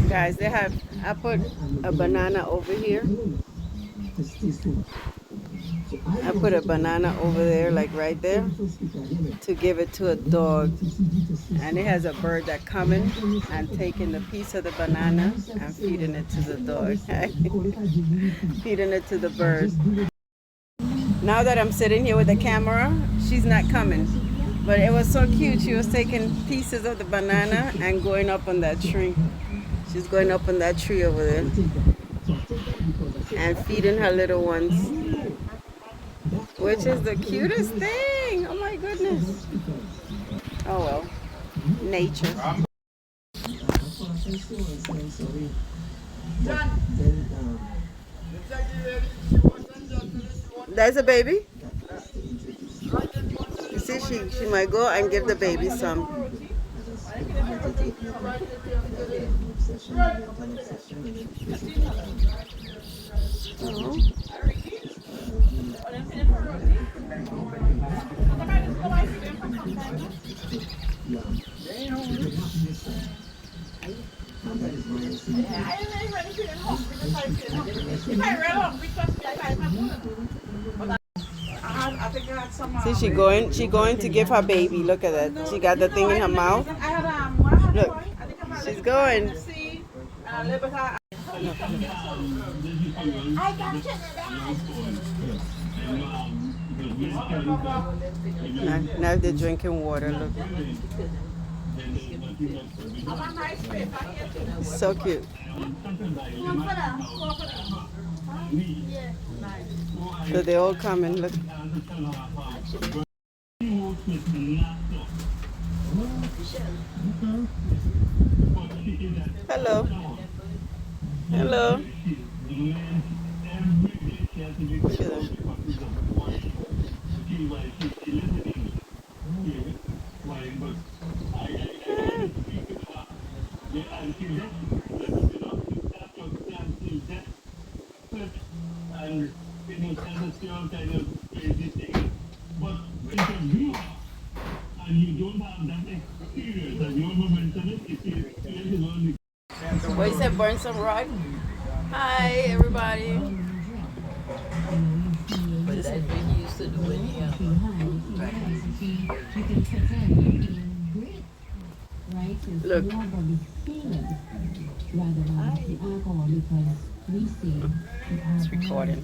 Guys, I put a banana over here. I put a banana over there, like right there, to give it to a dog. And it has a bird that coming and taking the piece of the banana and feeding it to the dog. Feeding it to the bird. Now that I'm sitting here with the camera, she's not coming. But it was so cute. She was taking pieces of the banana and going up on that tree. She's going up on that tree over there and feeding her little ones, which is the cutest thing. Oh my goodness. Oh well, nature. That's a baby. You see, she might go and give the baby some. Oh. See, she going to give her baby. Look at that. She got the thing in her mouth. Look, she's going. Now they're drinking water. Look. So cute. So they all come and look. Hello. Hello. Look at them. What you said, burn some rock? Hi, everybody. But that's what he used to do when he Look. It's recording.